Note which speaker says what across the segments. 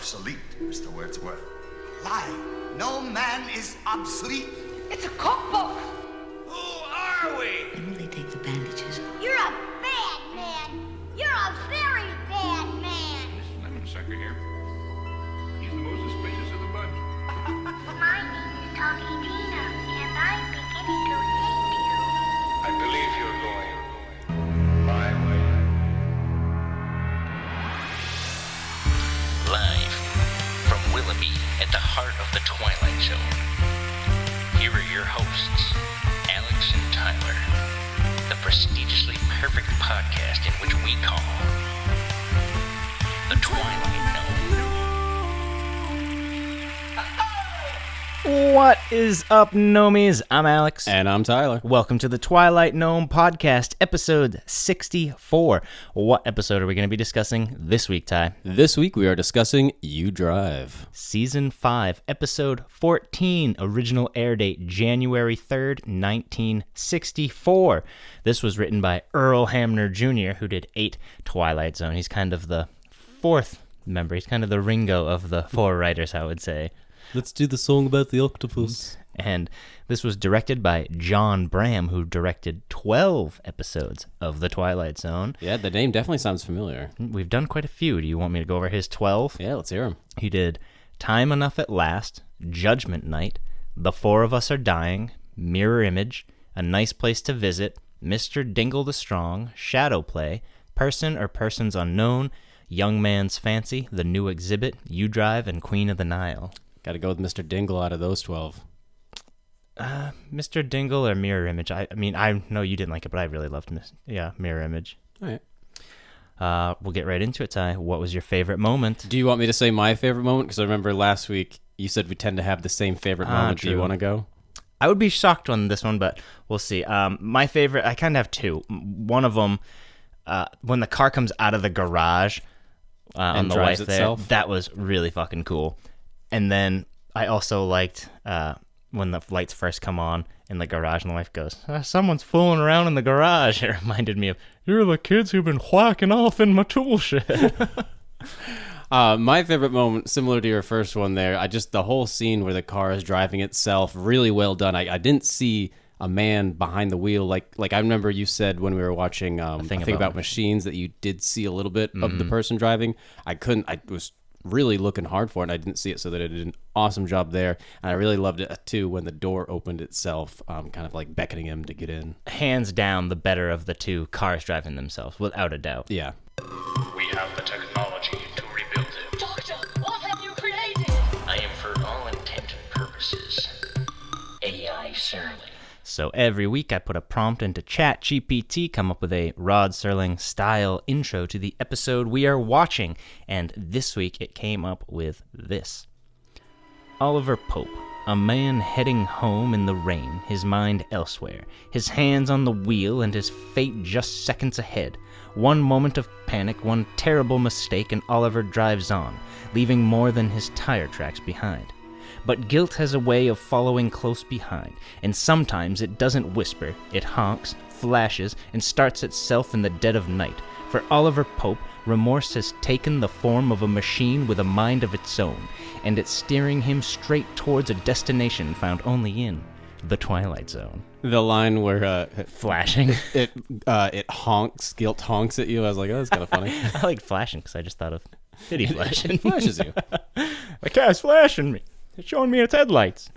Speaker 1: obsolete, Mr. Wordsworth.
Speaker 2: Lie. No man is obsolete.
Speaker 3: It's a cookbook.
Speaker 1: Who are we?
Speaker 4: When will they take the bandages off?
Speaker 5: You're a bad man. You're a very bad man.
Speaker 6: This lemon sucker here. He's the most suspicious of the bunch.
Speaker 5: My name is Talkie Tina, and I'm beginning to hate you.
Speaker 6: I believe you're going my way.
Speaker 7: Live from Willoughby at the heart of the Twilight Zone. Here are your hosts, Alex and Tyler, the prestigiously perfect podcast in which we call The Twilight Zone.
Speaker 8: What is up, Gnomies? I'm Alex.
Speaker 9: And I'm Tyler.
Speaker 8: Welcome to the Twilight Gnome Podcast, episode 64. What episode are we going to be discussing this week, Ty?
Speaker 9: This week we are discussing You Drive.
Speaker 8: Season 5, episode 14, original air date January 3rd, 1964. This was written by Earl Hamner Jr., who did 8 Twilight Zone. He's kind of the fourth member. He's kind of the Ringo of the 4 writers, I would say.
Speaker 9: Let's do the song about the octopus.
Speaker 8: And this was directed by John Bram, who directed 12 episodes of The Twilight Zone.
Speaker 9: Yeah, the name definitely sounds familiar.
Speaker 8: We've done quite a few. Do you want me to go over his 12?
Speaker 9: Yeah, let's hear him.
Speaker 8: He did Time Enough at Last, Judgment Night, The Four of Us Are Dying, Mirror Image, A Nice Place to Visit, Mr. Dingle the Strong, Shadow Play, Person or Persons Unknown, Young Man's Fancy, The New Exhibit, You Drive, and Queen of the Nile.
Speaker 9: Got to go with Mr. Dingle out of those 12.
Speaker 8: Mr. Dingle or Mirror Image? I mean, I know you didn't like it, but I really loved Mirror Image.
Speaker 9: All right.
Speaker 8: We'll get right into it, Ty. What was your favorite moment?
Speaker 9: Do you want me to say my favorite moment? Because I remember last week you said we tend to have the same favorite moment.
Speaker 8: True.
Speaker 9: Do you want to go?
Speaker 8: I would be shocked on this one, but we'll see. My favorite, I kind of have two. One of them, when the car comes out of the garage on the
Speaker 9: drives
Speaker 8: way there,
Speaker 9: itself.
Speaker 8: that was really fucking cool. And then I also liked when the lights first come on in the garage and the wife goes, someone's fooling around in the garage. It reminded me of, you're the kids who've been whacking off in my tool shed.
Speaker 9: My favorite moment, similar to your first one there, the whole scene where the car is driving itself, really well done. I didn't see a man behind the wheel. Like I remember you said when we were watching I think about Machines that you did see a little bit of the person driving. I was really looking hard for it, and I didn't see it, so that it did an awesome job there. And I really loved it too when the door opened itself, kind of like beckoning him to get in.
Speaker 8: Hands down, the better of the two cars driving themselves, without a doubt.
Speaker 9: Yeah.
Speaker 7: We have the technology to rebuild it.
Speaker 3: Doctor, what have you created?
Speaker 7: I am, for all intent and purposes, AI Serling.
Speaker 8: So every week I put a prompt into ChatGPT, come up with a Rod Serling style intro to the episode we are watching, and this week it came up with this. Oliver Pope, a man heading home in the rain, his mind elsewhere, his hands on the wheel and his fate just seconds ahead. One moment of panic, one terrible mistake, and Oliver drives on, leaving more than his tire tracks behind. But guilt has a way of following close behind, and sometimes it doesn't whisper, it honks, flashes, and starts itself in the dead of night. For Oliver Pope, remorse has taken the form of a machine with a mind of its own, and it's steering him straight towards a destination found only in the Twilight Zone.
Speaker 9: The line where
Speaker 8: Flashing.
Speaker 9: it honks, guilt honks at you. I was like, oh, that's kind of funny.
Speaker 8: I like flashing because I just thought of Diddy flashing.
Speaker 9: It flashes you.
Speaker 8: The car's flashing me. It's showing me its headlights.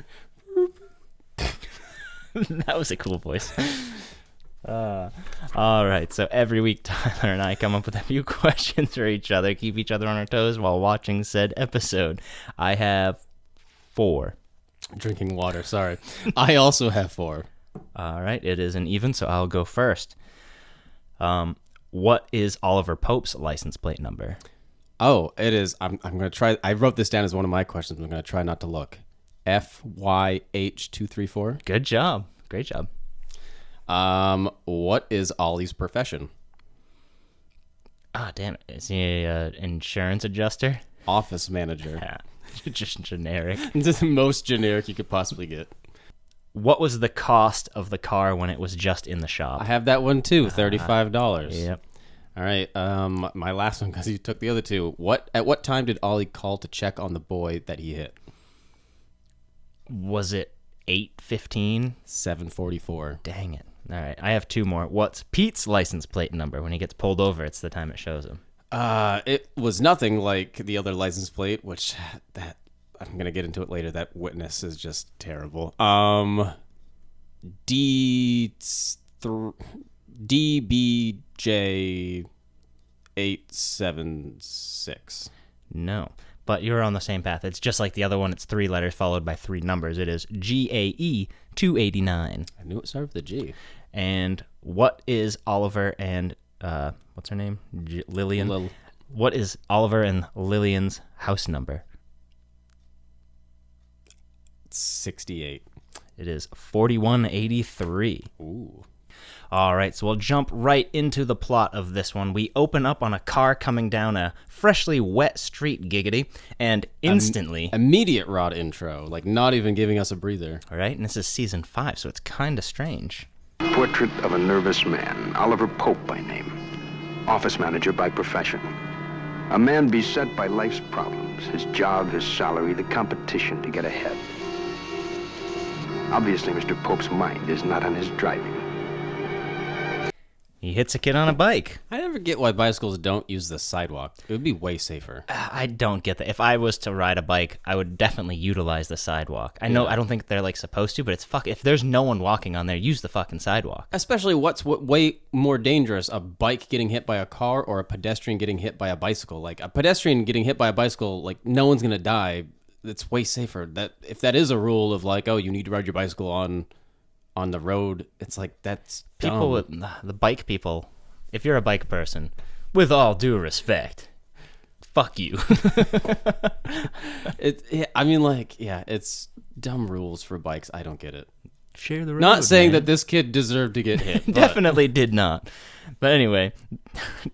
Speaker 8: That was a cool voice. All right, so every week Tyler and I come up with a few questions for each other, keep each other on our toes while watching said episode. I have 4.
Speaker 9: Drinking water, sorry. I also have 4.
Speaker 8: All right, it is an even, so I'll go first. What is Oliver Pope's license plate number?
Speaker 9: Oh, it is. I'm going to try. I wrote this down as one of my questions. I'm going to try not to look. FYH234.
Speaker 8: Good job. Great job.
Speaker 9: What is Ollie's profession?
Speaker 8: Ah, damn it. Is he an insurance adjuster?
Speaker 9: Office manager.
Speaker 8: Yeah, just generic.
Speaker 9: This is the most generic you could possibly get.
Speaker 8: What was the cost of the car when it was just in the shop?
Speaker 9: I have that one too, $35.
Speaker 8: Yep.
Speaker 9: All right. My last one, because you took the other two. At what time did Ollie call to check on the boy that he hit?
Speaker 8: Was it 8:15?
Speaker 9: 7:44.
Speaker 8: Dang it. All right, I have two more. What's Pete's license plate number? When he gets pulled over, it's the time it shows him.
Speaker 9: It was nothing like the other license plate, which that I'm gonna get into it later. That witness is just terrible. DBJ 876.
Speaker 8: No, but you're on the same path. It's just like the other one. It's 3 letters followed by 3 numbers. It is GAE 289.
Speaker 9: I knew it started with a G.
Speaker 8: And what is Oliver and what's her name? Lillian. What is Oliver and Lillian's house number?
Speaker 9: 68.
Speaker 8: It is 4183.
Speaker 9: Ooh.
Speaker 8: All right, so we'll jump right into the plot of this one. We open up on a car coming down a freshly wet street, giggity, and instantly...
Speaker 9: Immediate Rod intro, like not even giving us a breather.
Speaker 8: All right, and this is season 5, so it's kind of strange.
Speaker 10: Portrait of a nervous man, Oliver Pope by name, office manager by profession. A man beset by life's problems, his job, his salary, the competition to get ahead. Obviously, Mr. Pope's mind is not on his driving.
Speaker 8: He hits a kid on a bike.
Speaker 9: I never get why bicycles don't use the sidewalk. It would be way safer.
Speaker 8: I don't get that. If I was to ride a bike, I would definitely utilize the sidewalk. I know I don't think they're like supposed to, but it's if there's no one walking on there, use the fucking sidewalk.
Speaker 9: Especially what's way more dangerous, a bike getting hit by a car or a pedestrian getting hit by a bicycle. Like a pedestrian getting hit by a bicycle, like no one's gonna die. It's way safer. That if that is a rule of like, oh, you need to ride your bicycle on the road, it's like that's
Speaker 8: people with the bike people. If you're a bike person, with all due respect, fuck you.
Speaker 9: It's dumb rules for bikes. I don't get it.
Speaker 8: Share the road.
Speaker 9: Not saying
Speaker 8: man.
Speaker 9: that this kid deserved to get hit.
Speaker 8: Definitely did not. But anyway,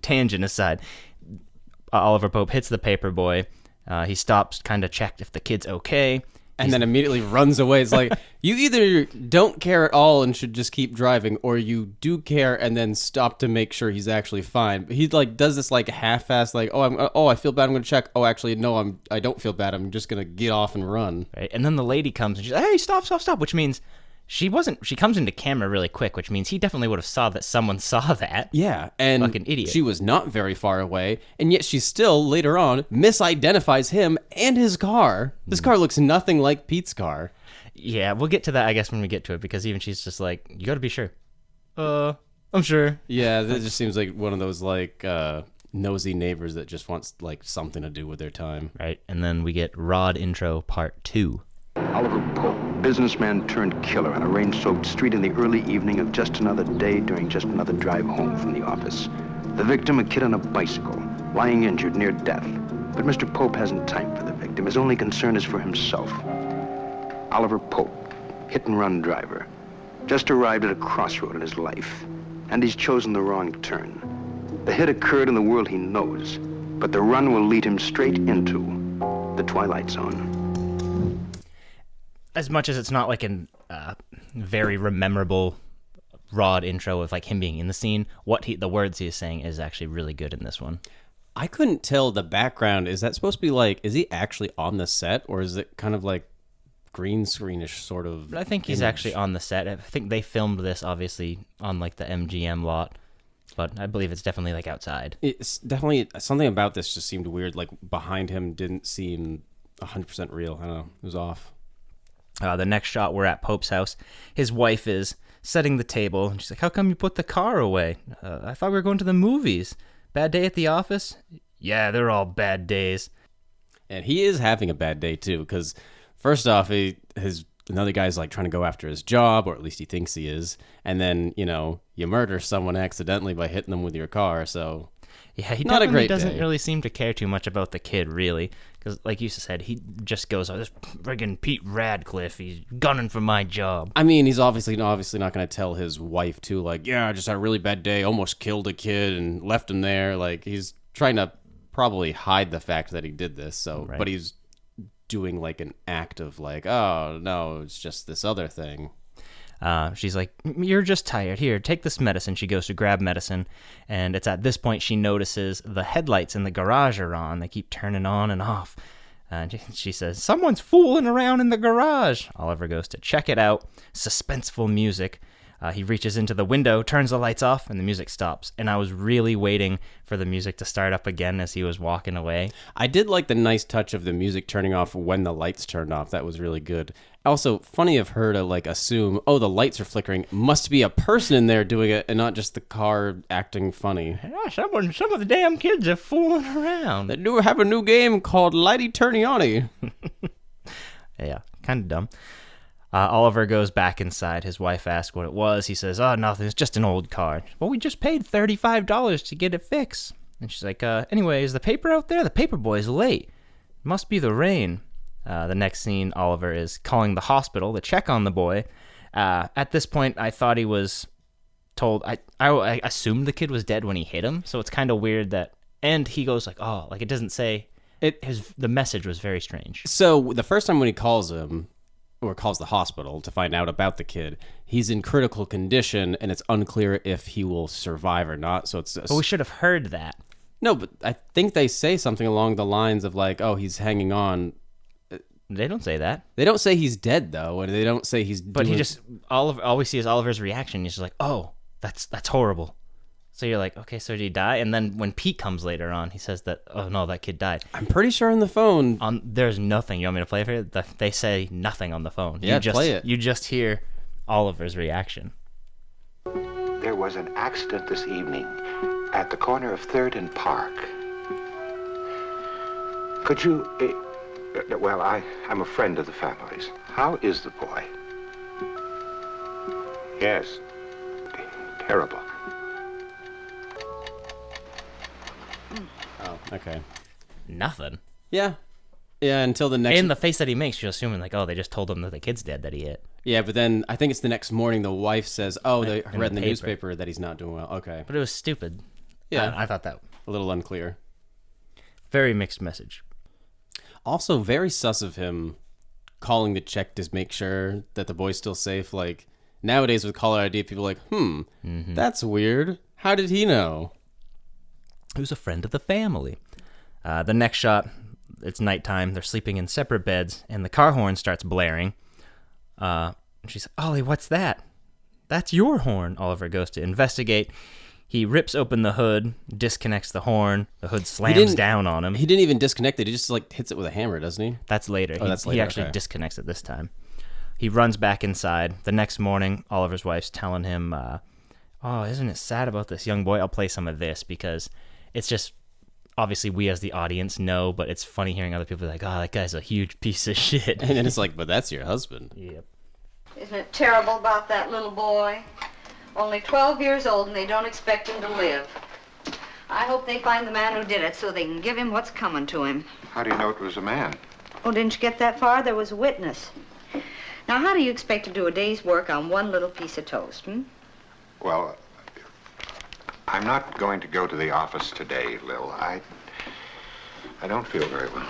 Speaker 8: tangent aside, Oliver Pope hits the paper boy. He stops, kind of checked if the kid's okay.
Speaker 9: And then immediately runs away. It's like, you either don't care at all and should just keep driving, or you do care and then stop to make sure he's actually fine. But he like does this like half-assed, like, I feel bad, I'm going to check. Oh, actually, no, I don't feel bad. I'm just going to get off and run.
Speaker 8: Right? And then the lady comes and she's like, hey, stop, which means she comes into camera really quick, which means he definitely would have saw that someone saw that.
Speaker 9: Yeah, and
Speaker 8: fucking idiot.
Speaker 9: She was not very far away, and yet she still, later on, misidentifies him and his car. This car looks nothing like Pete's car.
Speaker 8: Yeah, we'll get to that, I guess, when we get to it, because even she's just like, you gotta be sure. I'm sure.
Speaker 9: Yeah, that just seems like one of those, like, nosy neighbors that just wants, like, something to do with their time.
Speaker 8: Right, and then we get Rod intro part 2.
Speaker 10: Oliver Pope, businessman turned killer on a rain-soaked street in the early evening of just another day during just another drive home from the office. The victim, a kid on a bicycle, lying injured near death. But Mr. Pope hasn't time for the victim. His only concern is for himself. Oliver Pope, hit-and-run driver, just arrived at a crossroad in his life, and he's chosen the wrong turn. The hit occurred in the world he knows, but the run will lead him straight into the Twilight Zone.
Speaker 8: As much as it's not like a very memorable Rod intro of like him being in the scene, the words he is saying is actually really good in this one.
Speaker 9: I couldn't tell the background. Is that supposed to be like, is he actually on the set, or is it kind of like green screenish sort of?
Speaker 8: I think he's actually on the set. I think they filmed this obviously on like the MGM lot, but I believe it's definitely like outside.
Speaker 9: It's definitely something about this just seemed weird. Like behind him didn't seem 100% real. I don't know. It was off.
Speaker 8: The next shot, we're at Pope's house. His wife is setting the table, and she's like, how come you put the car away? I thought we were going to the movies. Bad day at the office? Yeah, they're all bad days.
Speaker 9: And he is having a bad day, too, because first off, another guy's like trying to go after his job, or at least he thinks he is, and then, you murder someone accidentally by hitting them with your car, so...
Speaker 8: Yeah, he
Speaker 9: not a great
Speaker 8: doesn't
Speaker 9: day.
Speaker 8: really seem to care too much about the kid, really. Because, like you said, he just goes, this friggin' Pete Radcliffe, he's gunning for my job.
Speaker 9: I mean, he's obviously not going to tell his wife, too, like, yeah, I just had a really bad day, almost killed a kid and left him there. Like, he's trying to probably hide the fact that he did this, so,
Speaker 8: right.
Speaker 9: But he's doing, like, an act of, like, oh, no, it's just this other thing.
Speaker 8: She's like, "You're just tired. Here, take this medicine." She goes to grab medicine, and it's at this point she notices the headlights in the garage are on. They keep turning on and off. And she says, "Someone's fooling around in the garage." Oliver goes to check it out. Suspenseful music. He reaches into the window, turns the lights off, and the music stops. And I was really waiting for the music to start up again as he was walking away.
Speaker 9: I did like the nice touch of the music turning off when the lights turned off. That was really good. Also, funny of her to like assume, oh, the lights are flickering. Must be a person in there doing it and not just the car acting funny.
Speaker 8: Yeah, some of the damn kids are fooling around.
Speaker 9: They do have a new game called Lighty Turniani.
Speaker 8: Yeah, kind of dumb. Oliver goes back inside. His wife asks what it was. He says, "Oh, nothing. It's just an old car." "Well, we just paid $35 to get it fixed." And she's like, "Anyway, is the paper out there? The paper boy's late. Must be the rain." The next scene, Oliver is calling the hospital to check on the boy. At this point, I thought he was told. I assumed the kid was dead when he hit him, so it's kind of weird that. And he goes like, "Oh," like it doesn't say. The message was very strange.
Speaker 9: So the first time when he calls him, or calls the hospital to find out about the kid, he's in critical condition, and it's unclear if he will survive or not. So it's.
Speaker 8: But we should have heard that.
Speaker 9: No, but I think they say something along the lines of like, "Oh, he's hanging on."
Speaker 8: They don't say that.
Speaker 9: They don't say he's dead though, and they don't say he's.
Speaker 8: But he just all we see is Oliver's reaction. He's just like, "Oh, that's horrible." So you're like, "Okay, so did he die?" And then when Pete comes later on, he says that, "Oh no, that kid died."
Speaker 9: I'm pretty sure on the phone.
Speaker 8: There's nothing. You want me to play for you? They say nothing on the phone.
Speaker 9: Yeah, play it.
Speaker 8: You just hear Oliver's reaction.
Speaker 10: There was an accident this evening at the corner of 3rd and Park. Could you... well, I'm a friend of the family's. How is the boy? Yes. Terrible.
Speaker 9: Oh, okay.
Speaker 8: Nothing.
Speaker 9: Yeah. Yeah, until the next...
Speaker 8: In the face that he makes, you're assuming like, oh, they just told him that the kid's dead that he hit.
Speaker 9: Yeah, but then I think it's the next morning the wife says, "Oh, they
Speaker 8: In
Speaker 9: read in the
Speaker 8: paper.
Speaker 9: newspaper that he's not doing well." Okay.
Speaker 8: But it was stupid.
Speaker 9: Yeah.
Speaker 8: I thought that.
Speaker 9: A little unclear.
Speaker 8: Very mixed message.
Speaker 9: Also, very sus of him calling to check to make sure that the boy's still safe. Like, nowadays with caller ID, people are like, that's weird. How did he know?
Speaker 8: Who's a friend of the family. The next shot, it's nighttime. They're sleeping in separate beds, and the car horn starts blaring. She's like, "Ollie, what's that?" "That's your horn." Oliver goes to investigate. He rips open the hood, disconnects the horn. The hood slams down on him.
Speaker 9: He didn't even disconnect it. He just like hits it with a hammer, doesn't he?
Speaker 8: That's later.
Speaker 9: Oh, that's later.
Speaker 8: He actually disconnects it this time. He runs back inside. The next morning, Oliver's wife's telling him, "Oh, isn't it sad about this young boy?" I'll play some of this because it's just, obviously we as the audience know, but it's funny hearing other people be like, "Oh, that guy's a huge piece of shit."
Speaker 9: And then it's like, but that's your husband.
Speaker 8: Yep.
Speaker 11: Isn't it terrible about that little boy? Only 12 years old and they don't expect him to live. I hope they find the man who did it so they can give him what's coming to him.
Speaker 10: How do you know it was a man?
Speaker 11: Oh, didn't you get that far? There was a witness. Now, how do you expect to do a day's work on one little piece of toast,
Speaker 10: Well, I'm not going to go to the office today, Lil. I don't feel very well.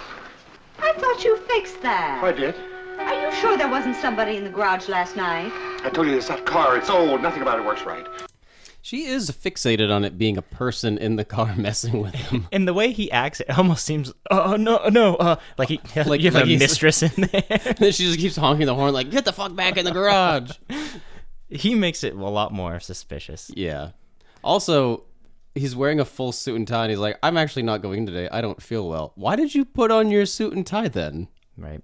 Speaker 11: I thought you fixed that.
Speaker 10: I did.
Speaker 11: Are you sure there wasn't somebody in the garage last night?
Speaker 10: I told you it's that car. It's old. Nothing about it works right.
Speaker 9: She is fixated on it being a person in the car messing with him.
Speaker 8: And the way he acts, it almost seems, no, like you have a mistress in there.
Speaker 9: And then she just keeps honking the horn like, "Get the fuck back in the garage."
Speaker 8: He makes it a lot more suspicious.
Speaker 9: Yeah. Also, he's wearing a full suit and tie, and he's like, "I'm actually not going today. I don't feel well." Why did you put on your suit and tie then?
Speaker 8: Right.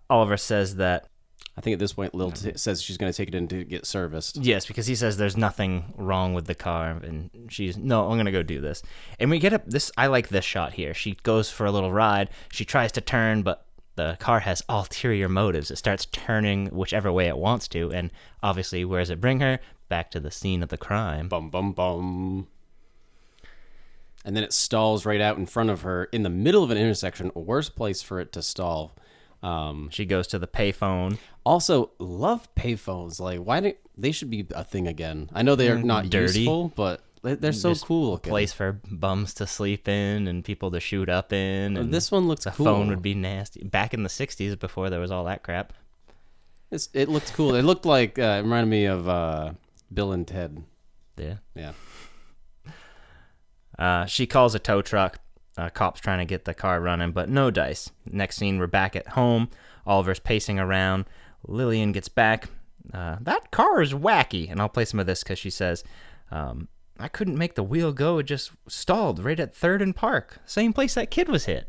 Speaker 8: Oliver says that...
Speaker 9: I think at this point, Lil says she's going to take it in to get serviced.
Speaker 8: Yes, because he says there's nothing wrong with the car, and she's, "No, I'm going to go do this." And we get this. I like this shot here. She goes for a little ride. She tries to turn, but the car has ulterior motives. It starts turning whichever way it wants to, and obviously, where does it bring her? Back to the scene of the crime.
Speaker 9: Bum, bum, bum. And then it stalls right out in front of her in the middle of an intersection. Worst place for it to stall.
Speaker 8: She goes to the payphone.
Speaker 9: Also, love payphones. Like, why do they should be a thing again? I know they are not
Speaker 8: dirty,
Speaker 9: useful, but they're so
Speaker 8: just
Speaker 9: cool
Speaker 8: a
Speaker 9: looking.
Speaker 8: place for bums to sleep in and people to shoot up in. And
Speaker 9: this one looks
Speaker 8: the
Speaker 9: cool.
Speaker 8: phone would be nasty. Back in the 60s, before there was all that crap.
Speaker 9: It looked cool. It looked like it reminded me of Bill and Ted.
Speaker 8: Yeah.
Speaker 9: Yeah.
Speaker 8: She calls a tow truck. Cops trying to get the car running, but no dice. Next scene, we're back at home. Oliver's pacing around. Lillian gets back. That car is wacky. And I'll play some of this because she says, I couldn't make the wheel go. It just stalled right at 3rd and Park. Same place that kid was hit.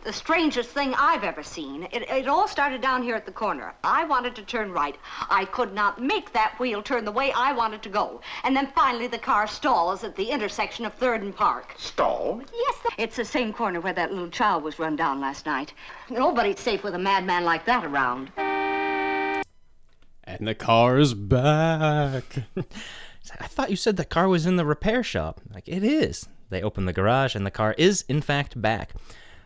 Speaker 11: The strangest thing I've ever seen. It all started down here at the corner. I wanted to turn right. I could not make that wheel turn the way I wanted to go. And then finally the car stalls at the intersection of 3rd and Park.
Speaker 2: Stall?
Speaker 11: Yes, it's the same corner where that little child was run down last night. Nobody's safe with a madman like that around.
Speaker 9: And the car is back.
Speaker 8: I thought you said the car was in the repair shop. Like, it is. They open the garage, and the car is, in fact, back.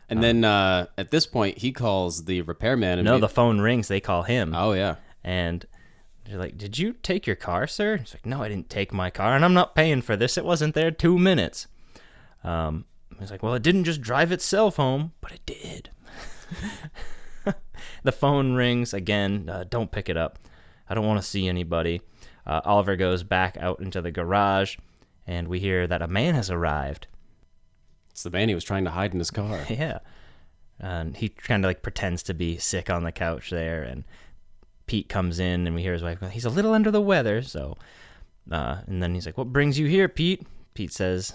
Speaker 9: And then at this point, he calls the repairman.
Speaker 8: No, the phone rings. They call him.
Speaker 9: Oh, yeah.
Speaker 8: And they're like, did you take your car, sir? He's like, no, I didn't take my car, and I'm not paying for this. It wasn't there 2 minutes. He's like, well, it didn't just drive itself home, but it did. The phone rings again. Don't pick it up. I don't want to see anybody. Oliver goes back out into the garage, and we hear that a man has arrived.
Speaker 9: It's the man he was trying to hide in his car.
Speaker 8: Yeah. And he kind of like pretends to be sick on the couch there, and Pete comes in, and we hear his wife, he's a little under the weather, so... and then he's like, what brings you here, Pete? Pete says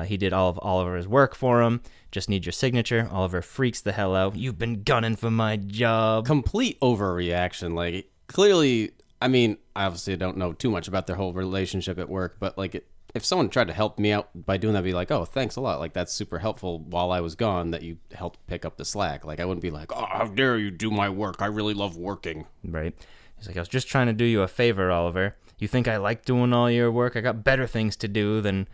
Speaker 8: he did all of Oliver's work for him. Just need your signature. Oliver freaks the hell out. You've been gunning for my job.
Speaker 9: Complete overreaction. Like, clearly, I mean, I obviously don't know too much about their whole relationship at work, but like, if someone tried to help me out by doing that, I'd be like, oh, thanks a lot. Like, that's super helpful while I was gone that you helped pick up the slack. Like, I wouldn't be like, oh, how dare you do my work? I really love working.
Speaker 8: Right. He's like, I was just trying to do you a favor, Oliver. You think I like doing all your work? I got better things to do than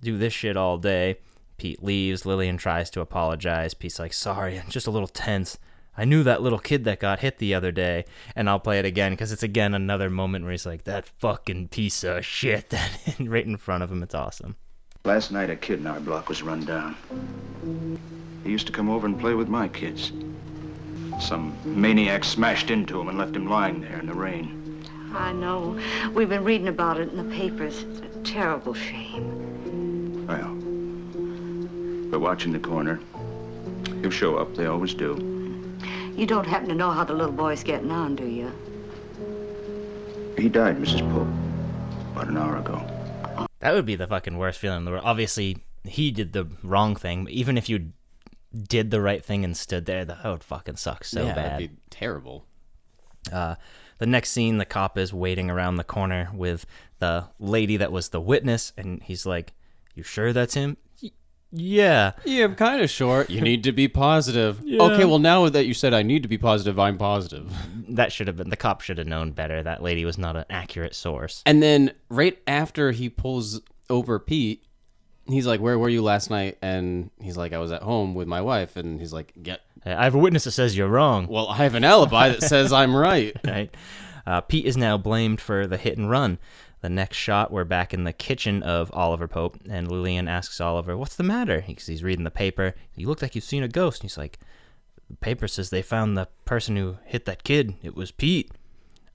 Speaker 8: do this shit all day. Pete leaves. Lillian tries to apologize. Pete's like, sorry, I'm just a little tense. I knew that little kid that got hit the other day. And I'll play it again because it's, again, another moment where he's like, that fucking piece of shit. Right in front of him. It's awesome.
Speaker 10: Last night, a kid in our block was run down. He used to come over and play with my kids. Some maniac smashed into him and left him lying there in the rain.
Speaker 11: I know. We've been reading about it in the papers. It's a terrible shame.
Speaker 10: Well, we're watching the corner. He'll show up. They always do.
Speaker 11: You don't happen to know how the little boy's getting on, do you?
Speaker 10: He died, Mrs. Pope, about an hour ago.
Speaker 8: That would be the fucking worst feeling in the world. Obviously, he did the wrong thing. But even if you did the right thing and stood there, that would fucking suck so bad.
Speaker 9: That'd be terrible.
Speaker 8: The next scene, the cop is waiting around the corner with the lady that was the witness, and he's like, you sure that's him? Yeah.
Speaker 9: Yeah, I'm kind of short. You need to be positive.
Speaker 8: Yeah.
Speaker 9: Okay, well, now that you said I need to be positive, I'm positive.
Speaker 8: That should have been, the cop should have known better. That lady was not an accurate source.
Speaker 9: And then right after he pulls over Pete, he's like, where were you last night? And he's like, I was at home with my wife. And he's like,
Speaker 8: I have a witness that says you're wrong.
Speaker 9: Well, I have an alibi that says I'm right.
Speaker 8: Right. Pete is now blamed for the hit and run. The next shot, we're back in the kitchen of Oliver Pope, and Lillian asks Oliver, what's the matter? Because he's reading the paper. You look like you've seen a ghost. And he's like, the paper says they found the person who hit that kid. It was Pete.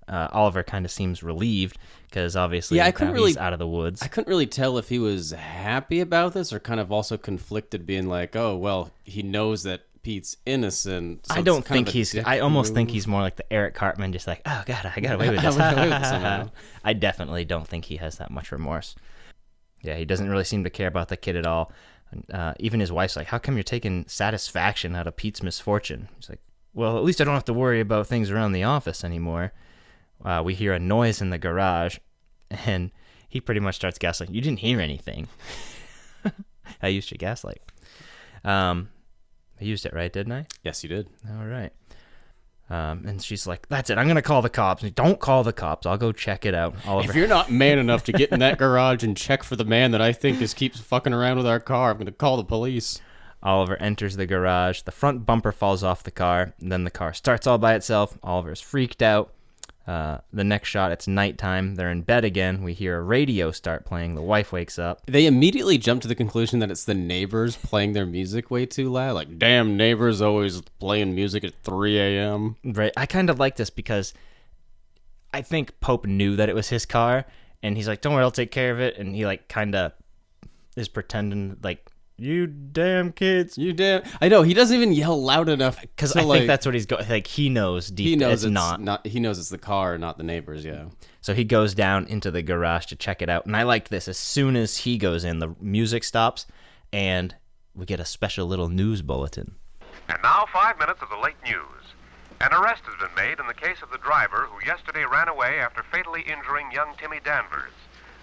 Speaker 8: Oliver kind of seems relieved because obviously he's out of the woods.
Speaker 9: I couldn't really tell if he was happy about this or kind of also conflicted, being like, oh, well, he knows that Pete's innocent. So
Speaker 8: I don't think I almost think he's more like the Eric Cartman, just like, oh god, I got away with this. I definitely don't think he has that much remorse. Yeah, he doesn't really seem to care about the kid at all. Even his wife's like, how come you're taking satisfaction out of Pete's misfortune? He's like, well, at least I don't have to worry about things around the office anymore. We hear a noise in the garage, and he pretty much starts gaslighting. You didn't hear anything. I used your gaslight. I used it, right, didn't I?
Speaker 9: Yes, you did.
Speaker 8: All right. And she's like, that's it. I'm going to call the cops. Don't call the cops. I'll go check it out. Oliver.
Speaker 9: If you're not man enough to get in that garage and check for the man that I think keeps fucking around with our car, I'm going to call the police.
Speaker 8: Oliver enters the garage. The front bumper falls off the car. And then the car starts all by itself. Oliver's freaked out. The next shot, it's nighttime. They're in bed again. We hear a radio start playing. The wife wakes up.
Speaker 9: They immediately jump to the conclusion that it's the neighbors playing their music way too loud. Like, damn, neighbors always playing music at 3 a.m.
Speaker 8: Right. I kind of like this because I think Pope knew that it was his car, and he's like, don't worry, I'll take care of it. And he, like, kind of is pretending, like, you damn kids.
Speaker 9: You damn. I know, he doesn't even yell loud enough.
Speaker 8: Because I think that's what he's going, like, he knows deep.
Speaker 9: He knows
Speaker 8: it's not.
Speaker 9: He knows it's the car, not the neighbors, yeah.
Speaker 8: So he goes down into the garage to check it out. And I like this. As soon as he goes in, the music stops, and we get a special little news bulletin.
Speaker 12: And now 5 minutes of the late news. An arrest has been made in the case of the driver who yesterday ran away after fatally injuring young Timmy Danvers.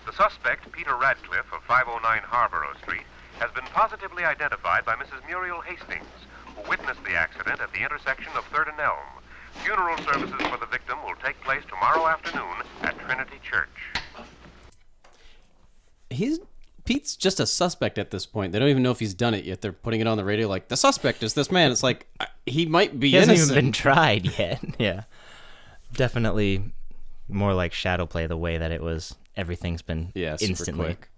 Speaker 12: The suspect, Peter Radcliffe of 509 Harborough Street, has been positively identified by Mrs. Muriel Hastings, who witnessed the accident at the intersection of 3rd and Elm. Funeral services for the victim will take place tomorrow afternoon at Trinity Church.
Speaker 9: Pete's just a suspect at this point. They don't even know if he's done it yet. They're putting it on the radio like, the suspect is this man. It's like, he might be innocent.
Speaker 8: He hasn't even been tried yet. Yeah. Definitely more like shadow play, the way that it was. Everything's been instantly.
Speaker 9: Quick.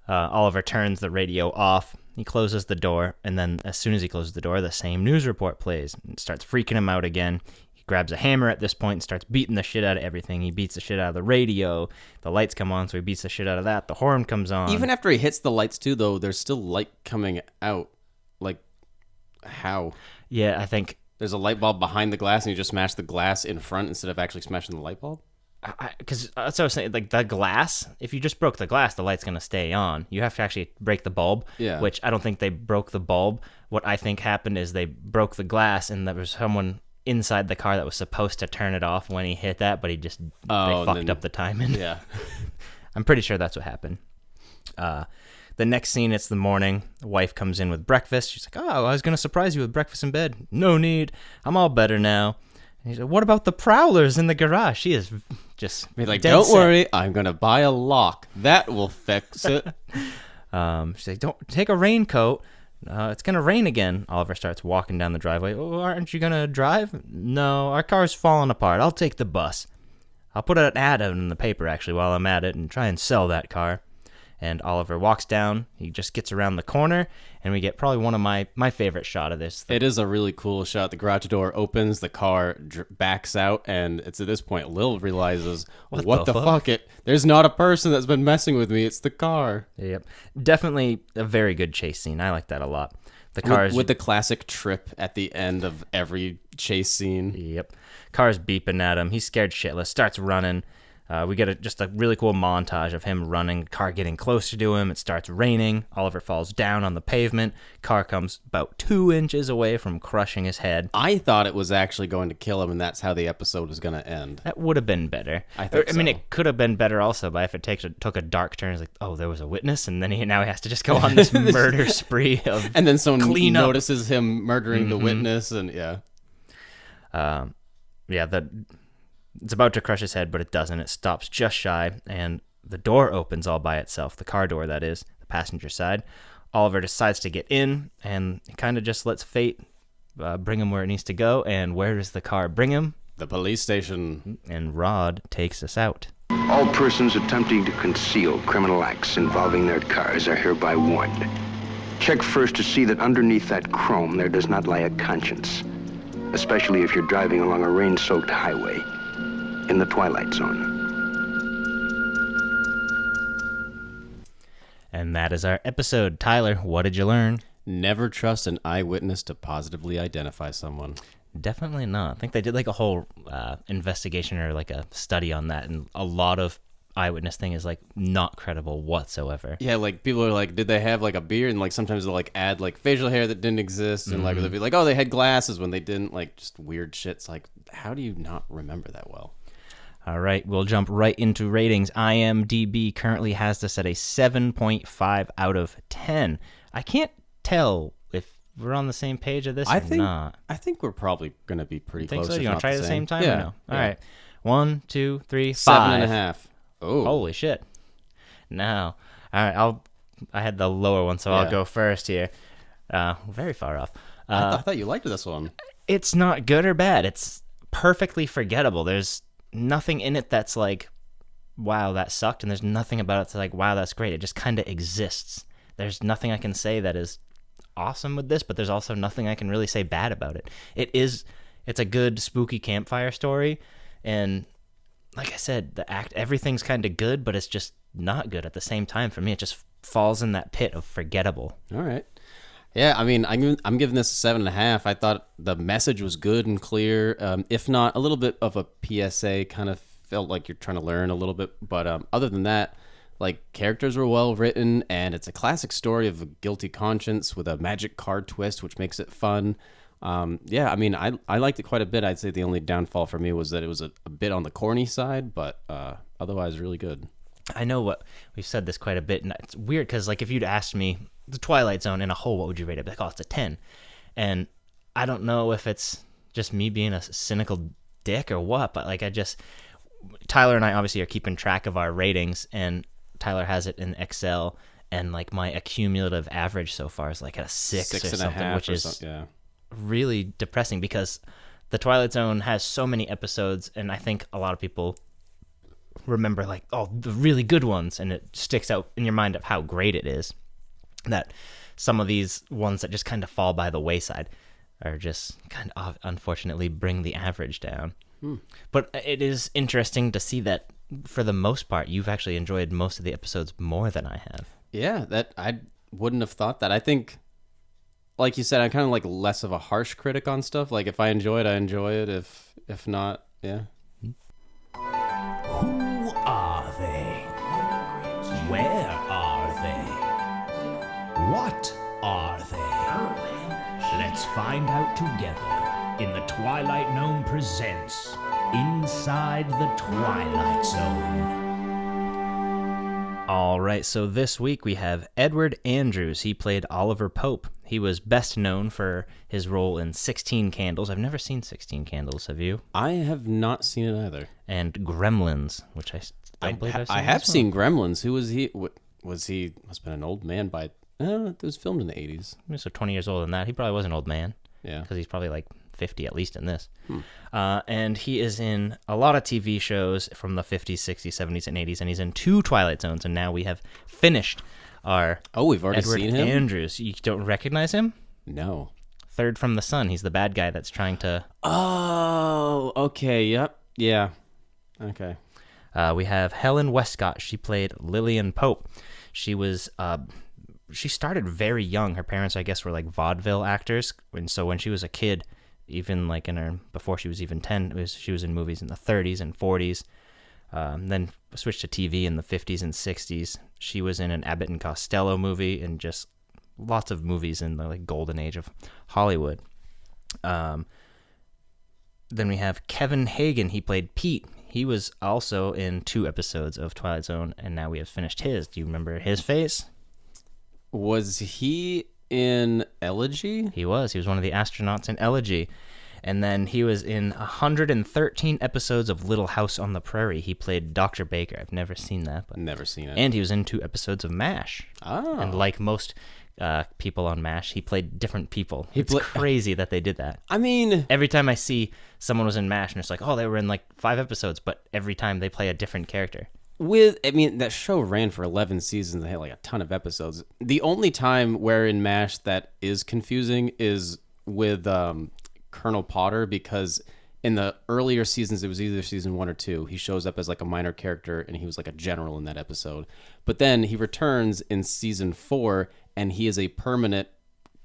Speaker 8: Oliver turns the radio off. He closes the door, and then as soon as he closes the door, the same news report plays. It starts freaking him out again. He grabs a hammer at this point and starts beating the shit out of everything. He beats the shit out of the radio. The lights come on, so he beats the shit out of that. The horn comes on.
Speaker 9: Even after he hits the lights, too, though, there's still light coming out. Like, how?
Speaker 8: Yeah, I think...
Speaker 9: There's a light bulb behind the glass, and you just smash the glass in front instead of actually smashing the light bulb?
Speaker 8: Because that's what I was saying, like, the glass, if you just broke the glass, the light's going to stay on. You have to actually break the bulb, which I don't think they broke the bulb. What I think happened is they broke the glass, and there was someone inside the car that was supposed to turn it off when he hit that, but they fucked up the timing.
Speaker 9: Yeah.
Speaker 8: I'm pretty sure that's what happened. The next scene, it's the morning. The wife comes in with breakfast. She's like, oh, I was going to surprise you with breakfast in bed. No need. I'm all better now. And he said, what about the prowlers in the garage? She is just
Speaker 9: like, don't worry, I'm going to buy a lock. That will fix it.
Speaker 8: She's like, don't take a raincoat. It's going to rain again. Oliver starts walking down the driveway. Oh, aren't you going to drive? No, our car's falling apart. I'll take the bus. I'll put an ad in the paper, actually, while I'm at it and try and sell that car. And Oliver walks down. He just gets around the corner, and we get probably one of my favorite shot of this.
Speaker 9: It is a really cool shot. The garage door opens, the car backs out, and it's at this point Lil realizes, what the fuck? There's not a person that's been messing with me. It's the car.
Speaker 8: Yep. Definitely a very good chase scene. I like that a lot. The cars
Speaker 9: with the classic trip at the end of every chase scene.
Speaker 8: Yep. Car's beeping at him. He's scared shitless. Starts running. We get just a really cool montage of him running, car getting closer to him. It starts raining. Oliver falls down on the pavement. Car comes about 2 inches away from crushing his head.
Speaker 9: I thought it was actually going to kill him, and that's how the episode was going to end.
Speaker 8: That would have been better. I mean, it could have been better also, but if it took a dark turn, it's like, oh, there was a witness, and then now he has to just go on this murder spree of
Speaker 9: and then someone notices him murdering the witness, and
Speaker 8: it's about to crush his head, but it doesn't. It stops just shy, and the door opens all by itself. The car door, that is, the passenger side. Oliver decides to get in, and he kind of just lets fate bring him where it needs to go. And where does the car bring him?
Speaker 9: The police station.
Speaker 8: And Rod takes us out.
Speaker 10: All persons attempting to conceal criminal acts involving their cars are hereby warned. Check first to see that underneath that chrome there does not lie a conscience, especially if you're driving along a rain-soaked highway in the twilight zone.
Speaker 8: And that is our episode. Tyler, what did you learn?
Speaker 9: Never trust an eyewitness to positively identify someone.
Speaker 8: Definitely not. I think they did like a whole investigation or like a study on that, and a lot of eyewitness thing is like not credible whatsoever.
Speaker 9: Yeah, like people are like, did they have like a beard? And like sometimes they'll like add like facial hair that didn't exist, and like they'll be like, oh, they had glasses when they didn't. Like just weird shit. It's like, how do you not remember that well?
Speaker 8: All right, we'll jump right into ratings. IMDb currently has this at a 7.5 out of 10. I can't tell if we're on the same page of this or not.
Speaker 9: I think we're probably going to be pretty close.
Speaker 8: So? You want to try it at the same time?
Speaker 9: Yeah.
Speaker 8: Or no? All right. 1, 2, 3,
Speaker 9: 5. 7.5. Oh.
Speaker 8: Holy shit. Now, all right, I had the lower one, so I'll go first here. Very far off.
Speaker 9: I thought you liked this one.
Speaker 8: It's not good or bad. It's perfectly forgettable. There's nothing in it that's like, wow, that sucked, and there's nothing about it that's like, wow, that's great. It just kind of exists. There's nothing I can say that is awesome with this, but there's also nothing I can really say bad about it. It's a good spooky campfire story, and like I said, everything's kind of good, but it's just not good at the same time for me. It just falls in that pit of forgettable.
Speaker 9: All right. Yeah, I mean, I'm giving this a 7.5. I thought the message was good and clear. If not, a little bit of a PSA, kind of felt like you're trying to learn a little bit. But other than that, like, characters were well written, and it's a classic story of a guilty conscience with a magic card twist, which makes it fun. Yeah, I mean, I liked it quite a bit. I'd say the only downfall for me was that it was a bit on the corny side, but otherwise really good.
Speaker 8: I know we've said this quite a bit, and it's weird because, like, if you'd asked me the Twilight Zone in a whole, what would you rate it? I'd be like, oh, it's a 10. And I don't know if it's just me being a cynical dick or what, but like, Tyler and I obviously are keeping track of our ratings, and Tyler has it in Excel, and like my accumulative average so far is like at a 6 or something, which is really depressing because the Twilight Zone has so many episodes, and I think a lot of people remember like, oh, the really good ones, and it sticks out in your mind of how great it is, that some of these ones that just kind of fall by the wayside are just kind of unfortunately bring the average down. But it is interesting to see that for the most part you've actually enjoyed most of the episodes more than I have.
Speaker 9: Yeah, that I wouldn't have thought that. I think, like you said, I'm kind of like less of a harsh critic on stuff. Like, if I enjoy it, I enjoy it. If not, yeah.
Speaker 13: Who are they? Where are they? What are they? Let's find out together in The Twilight Gnome presents Inside the Twilight Zone.
Speaker 8: All right, so this week we have Edward Andrews. He played Oliver Pope. He was best known for his role in 16 Candles. I've never seen 16 Candles, have you?
Speaker 9: I have not seen it either.
Speaker 8: And Gremlins, which I don't believe I've seen.
Speaker 9: I have seen Gremlins. Who was he? Was he? Must have been an old man by... it was filmed in the 80s.
Speaker 8: So 20 years older than that. He probably was an old man.
Speaker 9: Yeah.
Speaker 8: Because he's probably like 50 at least in this. And he is in a lot of TV shows from the 50s, 60s, 70s, and 80s, and he's in 2 Twilight Zones, and now we have finished our
Speaker 9: we've already
Speaker 8: Edward
Speaker 9: seen him?
Speaker 8: Andrews. You don't recognize him?
Speaker 9: No.
Speaker 8: Third from the Sun. He's the bad guy that's trying to...
Speaker 9: Oh, okay, yep, yeah, okay.
Speaker 8: We have Helen Westcott. She played Lillian Pope. She was... she started very young. Her parents, I guess, were like vaudeville actors, and so when she was a kid, even like before she was even 10, she was in movies in the 30s and 40s. Then switched to TV in the 50s and 60s. She was in an Abbott and Costello movie and just lots of movies in the like golden age of Hollywood. Then we have Kevin Hagen. He played Pete. He was also in 2 episodes of Twilight Zone, and now we have finished his. Do you remember his face?
Speaker 9: Was he in Elegy?
Speaker 8: He was. He was one of the astronauts in Elegy. And then he was in 113 episodes of Little House on the Prairie. He played Dr. Baker. I've never seen that. But...
Speaker 9: Never seen it.
Speaker 8: And he was in 2 episodes of MASH.
Speaker 9: Oh.
Speaker 8: And like most people on MASH, he played different people. It's crazy that they did that.
Speaker 9: I mean...
Speaker 8: Every time I see someone was in MASH, and it's like, oh, they were in like 5 episodes, but every time they play a different character.
Speaker 9: That show ran for 11 seasons. They had like a ton of episodes. The only time where in MASH that is confusing is with Colonel Potter, because in the earlier seasons, it was either season 1 or 2. He shows up as like a minor character, and he was like a general in that episode. But then he returns in season 4, and he is a permanent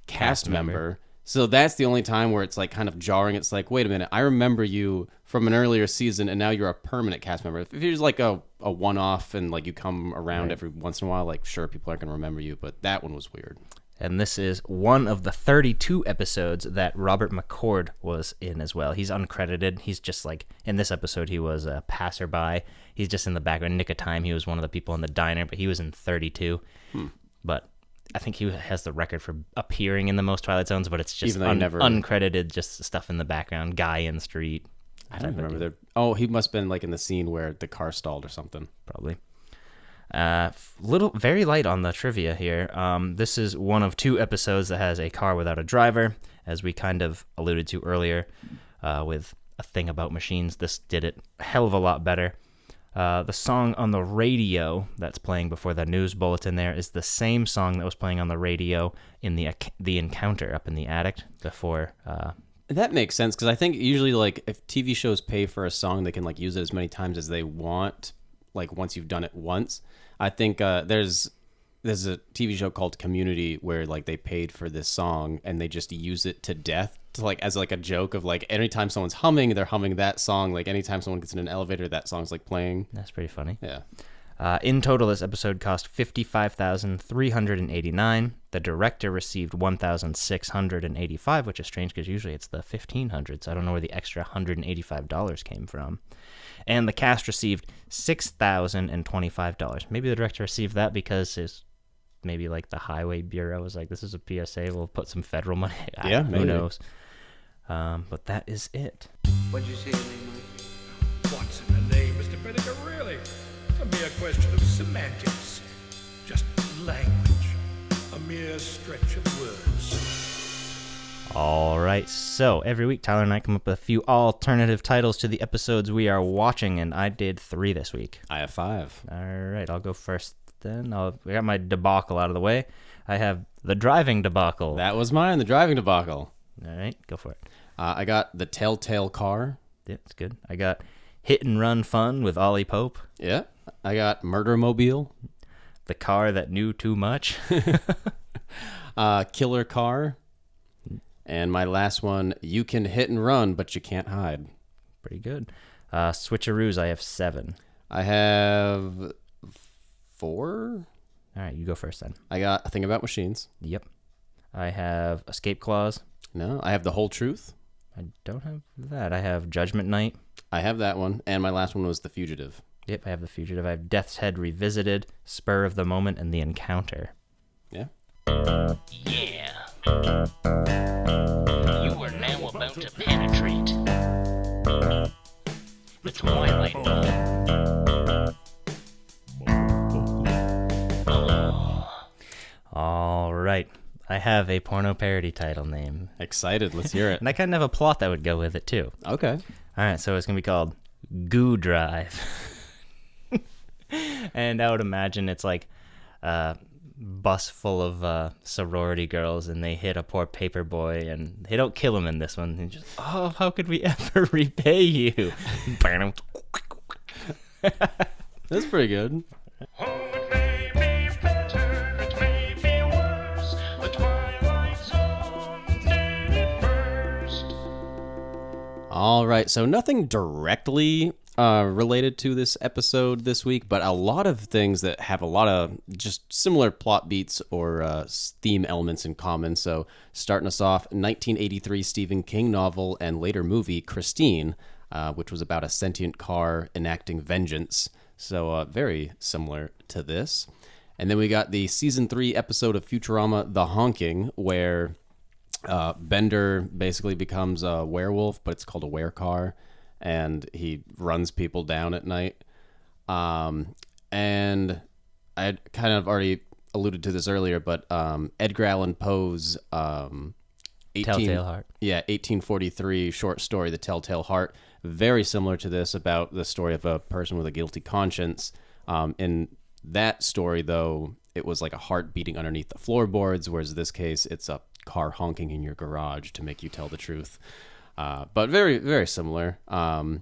Speaker 9: cast member. So that's the only time where it's like kind of jarring. It's like, wait a minute, I remember you from an earlier season, and now you're a permanent cast member. If you're just like a one-off and like you come around every once in a while, like sure, people aren't going to remember you, but that one was weird.
Speaker 8: And this is one of the 32 episodes that Robert McCord was in as well. He's uncredited. He's just like, in this episode, he was a passerby. He's just in the background. Nick of Time, he was one of the people in the diner, but he was in 32. But I think he has the record for appearing in the most Twilight Zones, but it's just uncredited, just stuff in the background. Guy in the street.
Speaker 9: I don't remember. He must have been like in the scene where the car stalled or something.
Speaker 8: Probably. Very light on the trivia here. This is one of 2 episodes that has a car without a driver, as we kind of alluded to earlier, with a thing about machines. This did it a hell of a lot better. The song on the radio that's playing before the news bulletin there is the same song that was playing on the radio in the encounter up in the attic before.
Speaker 9: That makes sense, because I think usually, like, if TV shows pay for a song, they can, like, use it as many times as they want, like, once you've done it once. I think there's a TV show called Community where, like, they paid for this song and they just use it to death, to, like, as like a joke of, like, anytime someone's humming, they're humming that song. Like, anytime someone gets in an elevator, that song's, like, playing.
Speaker 8: That's pretty funny.
Speaker 9: Yeah.
Speaker 8: In total, this episode cost $55,389. The director received $1,685, which is strange because usually it's the $1,500. So I don't know where the extra $185 came from. And the cast received $6,025. Maybe the director received that because maybe like the Highway Bureau was like, this is a PSA, we'll put some federal money.
Speaker 9: Yeah,
Speaker 8: who
Speaker 9: maybe.
Speaker 8: knows? But that is it.
Speaker 2: What'd you say your name was?
Speaker 6: What's in a name, Mr. Benninger, really? A mere question of semantics. Just language. A mere stretch of words.
Speaker 8: All right, so every week Tyler and I come up with a few alternative titles to the episodes we are watching, and I did 3 this week.
Speaker 9: I have 5.
Speaker 8: All right, I'll go first then. I got my debacle out of the way. I have the driving debacle.
Speaker 9: That was mine, the driving debacle.
Speaker 8: All right, go for it.
Speaker 9: I got the Telltale Car.
Speaker 8: Yeah, it's good. I got Hit and Run Fun with Ollie Pope.
Speaker 9: Yeah. I got Murder Mobile.
Speaker 8: The Car That Knew Too Much.
Speaker 9: Killer Car. And my last one, You Can Hit and Run, but You Can't Hide.
Speaker 8: Pretty good. Switcheroos, I have 7.
Speaker 9: I have 4.
Speaker 8: All right, you go first then.
Speaker 9: I got A Thing About Machines.
Speaker 8: Yep. I have Escape Clause.
Speaker 9: No, I have The Whole Truth.
Speaker 8: I don't have that. I have Judgment Night.
Speaker 9: I have that one. And my last one was The Fugitive.
Speaker 8: Yep, I have The Fugitive. I have Death's Head Revisited, Spur of the Moment, and The Encounter.
Speaker 9: Yeah.
Speaker 7: Yeah. You are now about to penetrate the Twilight Zone.
Speaker 8: All right. I have a porno parody title name.
Speaker 9: Excited. Let's hear it.
Speaker 8: And I kind of have a plot that would go with it, too.
Speaker 9: Okay.
Speaker 8: All right, so it's going to be called Goo Drive. And I would imagine it's like a bus full of sorority girls, and they hit a poor paper boy, and they don't kill him in this one. And just, oh, how could we ever repay you?
Speaker 9: That's pretty good. All right, so nothing directly related to this episode this week, but a lot of things that have a lot of just similar plot beats or theme elements in common. So starting us off, 1983 Stephen King novel and later movie Christine, which was about a sentient car enacting vengeance. So very similar to this. And then we got the season 3 episode of Futurama, The Honking, where Bender basically becomes a werewolf, but it's called a werecar, and he runs people down at night. And I kind of already alluded to this earlier, but Edgar Allan Poe's
Speaker 8: Telltale Heart.
Speaker 9: Yeah, 1843 short story, The Telltale Heart, very similar to this, about the story of a person with a guilty conscience. In that story, though, it was like a heart beating underneath the floorboards, whereas in this case, it's a car honking in your garage to make you tell the truth. But very, very similar. And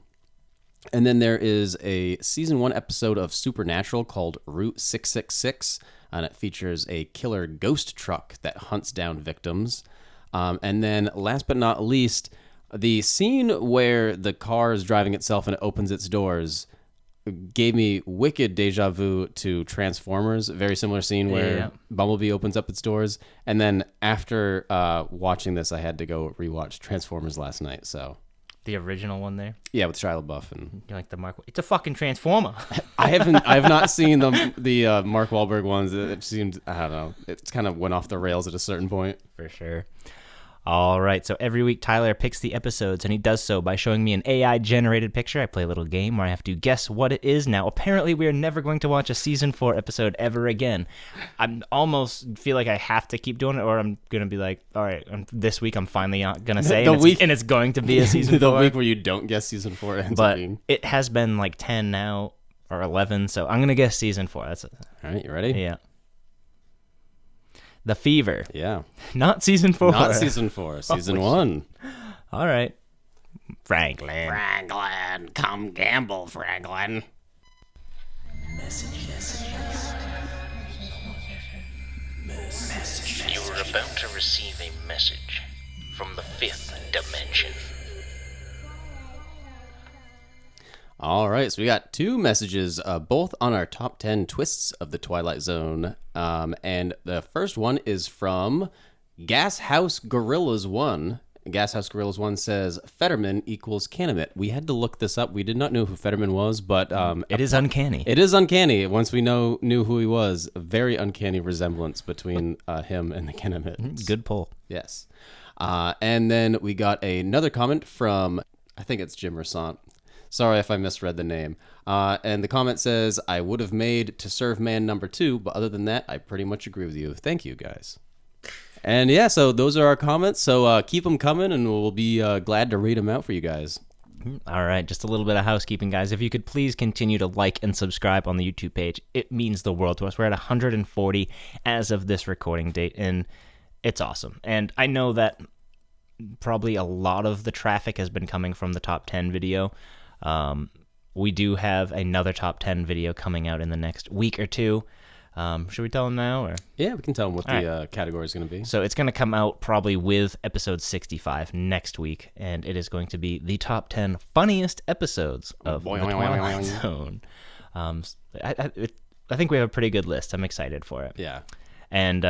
Speaker 9: then there is a season 1 episode of Supernatural called Route 666, and it features a killer ghost truck that hunts down victims. And then last but not least, the scene where the car is driving itself and it opens its doors gave me wicked deja vu to Transformers. A very similar scene where Bumblebee opens up its doors. And then after watching this, I had to go rewatch Transformers last night. So
Speaker 8: The original one there?
Speaker 9: Yeah, with Shia LaBeouf. And
Speaker 8: you like the Mark? It's a fucking Transformer.
Speaker 9: I have not seen the Mark Wahlberg ones. It seemed, I don't know, it kind of went off the rails at a certain point.
Speaker 8: For sure. All right, so every week Tyler picks the episodes, and he does so by showing me an AI-generated picture. I play a little game where I have to guess what it is. Now, apparently we are never going to watch a Season 4 episode ever again. I almost feel like I have to keep doing it, or I'm going to be like, all right, this week I'm finally going to say, and it's going to be a Season 4.
Speaker 9: The week where you don't guess Season 4 ends up being.
Speaker 8: But it has been like 10 now, or 11, so I'm going to guess Season 4. All
Speaker 9: right, you ready?
Speaker 8: Yeah. The Fever.
Speaker 9: Yeah.
Speaker 8: Not Season 4.
Speaker 9: Not Season 4. Season 1.
Speaker 8: All right. Franklin.
Speaker 9: Franklin. Come gamble, Franklin.
Speaker 7: Messages. You are about to receive a message from the 5th dimension.
Speaker 9: All right, so we got 2 messages, both on our top 10 twists of the Twilight Zone. And the first one is from Gas House Gorillas 1. Gas House Gorillas 1 says, Fetterman equals Canamet. We had to look this up. We did not know who Fetterman was, but...
Speaker 8: it is uncanny.
Speaker 9: It is uncanny. Once we knew who he was, a very uncanny resemblance between him and the Canamet.
Speaker 8: Good pull.
Speaker 9: Yes. And then we got another comment from, I think it's Jim Rassant. Sorry if I misread the name. And the comment says, I would have made To Serve Man number 2, but other than that, I pretty much agree with you. Thank you, guys. And yeah, so those are our comments. So keep them coming, and we'll be glad to read them out for you guys.
Speaker 8: All right, just a little bit of housekeeping, guys. If you could please continue to like and subscribe on the YouTube page, it means the world to us. We're at 140 as of this recording date, and it's awesome. And I know that probably a lot of the traffic has been coming from the top 10 video. We do have another top 10 video coming out in the next week or two. Should we tell them now? Or?
Speaker 9: Yeah, we can tell them what the category is going to be.
Speaker 8: So it's going to come out probably with episode 65 next week, and it is going to be the top 10 funniest episodes of the Twilight Zone. I think we have a pretty good list. I'm excited for it.
Speaker 9: Yeah.
Speaker 8: And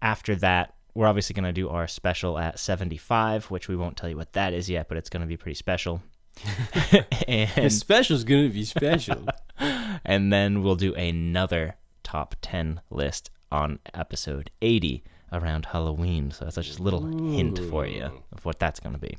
Speaker 8: after that, we're obviously going to do our special at 75, which we won't tell you what that is yet, but it's going to be pretty special.
Speaker 9: And special's gonna be special.
Speaker 8: And then we'll do another top 10 list on episode 80 around Halloween. So that's just a little hint for you of what that's going to be.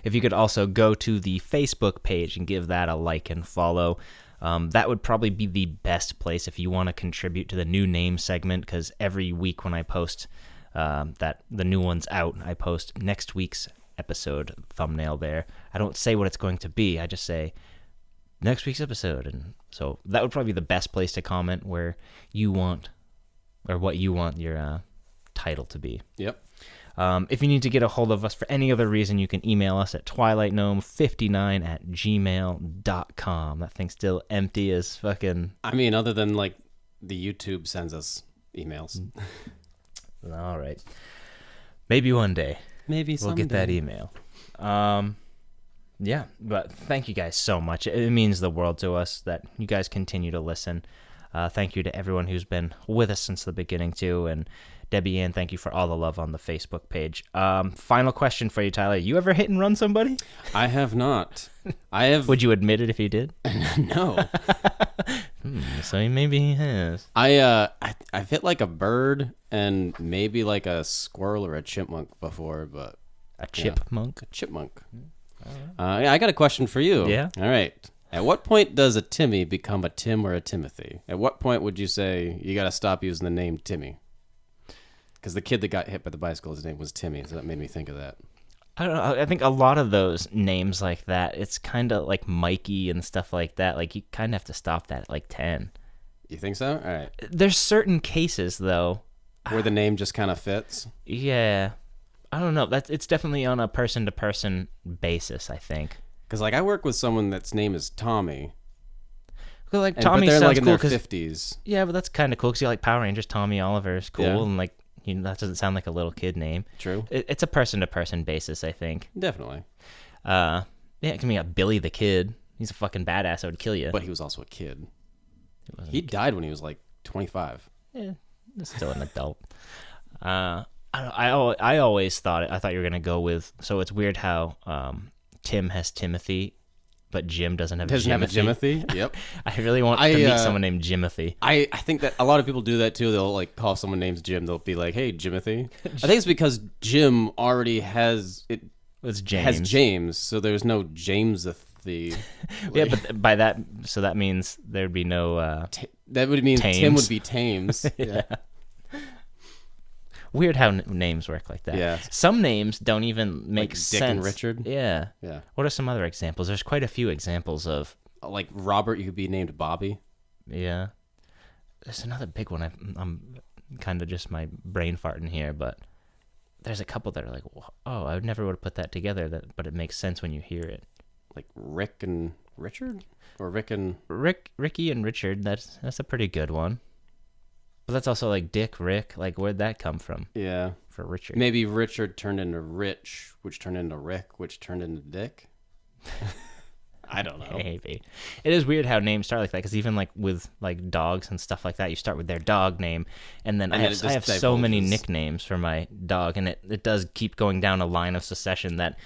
Speaker 8: If you could also go to the Facebook page and give that a like and follow, that would probably be the best place if you want to contribute to the new name segment, because every week when I post that the new one's out, I post next week's episode thumbnail there. I don't say what it's going to be. I just say next week's episode. And so that would probably be the best place to comment where you want, or what you want your title to be.
Speaker 9: Yep.
Speaker 8: If you need to get a hold of us for any other reason, you can email us at twilightgnome59@gmail.com. That thing's still empty as fucking...
Speaker 9: I mean, other than like the YouTube sends us emails.
Speaker 8: All right. Maybe one day.
Speaker 9: Maybe someday.
Speaker 8: We'll get that email. Yeah, but thank you guys so much. It means the world to us that you guys continue to listen. Thank you to everyone who's been with us since the beginning, too. And Debbie Ann, thank you for all the love on the Facebook page. Final question for you, Tyler. You ever hit and run somebody?
Speaker 9: I have not. I have.
Speaker 8: Would you admit it if you did?
Speaker 9: No.
Speaker 8: So maybe he has.
Speaker 9: I've hit like a bird and maybe like a squirrel or a chipmunk before, but
Speaker 8: a chipmunk.
Speaker 9: Yeah, a chipmunk. Yeah, I got a question for you.
Speaker 8: Yeah.
Speaker 9: All right. At what point does a Timmy become a Tim or a Timothy? At what point would you say you got to stop using the name Timmy? Because the kid that got hit by the bicycle, his name was Timmy, so that made me think of that.
Speaker 8: I don't know. I think a lot of those names like that, it's kind of like Mikey and stuff like that. Like, you kind of have to stop that at like 10.
Speaker 9: You think so? All right.
Speaker 8: There's certain cases, though,
Speaker 9: where the name just kind of fits?
Speaker 8: Yeah. I don't know. It's definitely on a person-to-person basis, I think.
Speaker 9: Because, like, I work with someone that's name is Tommy.
Speaker 8: Well, like, Tommy
Speaker 9: sounds
Speaker 8: like
Speaker 9: in
Speaker 8: cool
Speaker 9: their 50s.
Speaker 8: Yeah, but that's kind of cool because you like Power Rangers. Tommy Oliver is cool, and like, you know, that doesn't sound like a little kid name.
Speaker 9: True.
Speaker 8: It's a person-to-person basis, I think.
Speaker 9: Definitely.
Speaker 8: Yeah, it can be a Billy the Kid. He's a fucking badass. I would kill you.
Speaker 9: But he was also a kid. He died when he was like 25.
Speaker 8: Yeah, still an adult. I always thought you were gonna go with. So it's weird how Tim has Timothy, but Jim doesn't have
Speaker 9: Doesn't
Speaker 8: a
Speaker 9: have a
Speaker 8: Jimothy.
Speaker 9: Jimothy. Yep.
Speaker 8: I really want to meet someone named Jimothy.
Speaker 9: I think that a lot of people do that too. They'll like call someone named Jim. They'll be like, "Hey, Jimothy." I think it's because Jim already has it.
Speaker 8: It's James.
Speaker 9: Has James, so there's no Jamesathy.
Speaker 8: Yeah, but by that, so that means there'd be no.
Speaker 9: That would mean
Speaker 8: Tames.
Speaker 9: Tim would be Tames. Yeah.
Speaker 8: Weird how names work like that.
Speaker 9: Yeah.
Speaker 8: Some names don't even make
Speaker 9: Like
Speaker 8: sense.
Speaker 9: Dick and Richard?
Speaker 8: Yeah.
Speaker 9: Yeah.
Speaker 8: What are some other examples? There's quite a few examples of.
Speaker 9: Like Robert, you could be named Bobby.
Speaker 8: Yeah. There's another big one. I'm kind of just my brain farting here, but there's a couple that are like, oh, I never would have put that together. But it makes sense when you hear it.
Speaker 9: Like Rick and Richard, or
Speaker 8: Ricky and Richard. That's a pretty good one. But that's also like Dick, Rick. Like, where'd that come from?
Speaker 9: Yeah.
Speaker 8: For Richard.
Speaker 9: Maybe Richard turned into Rich, which turned into Rick, which turned into Dick. I don't know.
Speaker 8: Maybe. It is weird how names start like that, because even like with like dogs and stuff like that, you start with their dog name, and then I have so many nicknames for my dog, and it does keep going down a line of succession that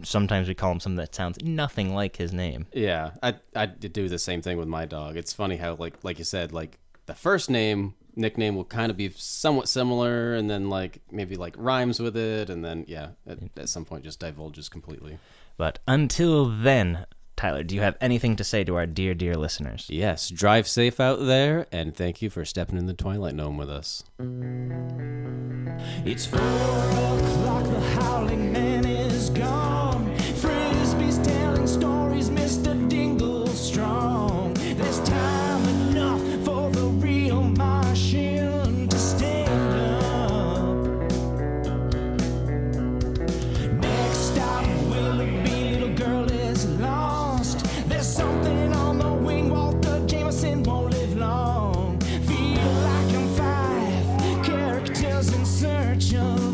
Speaker 8: sometimes we call him something that sounds nothing like his name.
Speaker 9: Yeah, I do the same thing with my dog. It's funny how like you said, like the first nickname will kind of be somewhat similar, and then like maybe like rhymes with it, and then at some point just divulges completely.
Speaker 8: But until then, Tyler, do you have anything to say to our dear listeners?
Speaker 9: Yes, drive safe out there, and thank you for stepping in the Twilight Gnome with us.
Speaker 13: It's 4 o'clock, the howling man is gone. Frisbee's telling stories, Mr. Dingle strong. There's time enough for the real Martian to stand up. Next stop, Willoughby, little girl is lost. There's something on the wing, Walter Jameson won't live long. Feel like I'm 5 characters in search of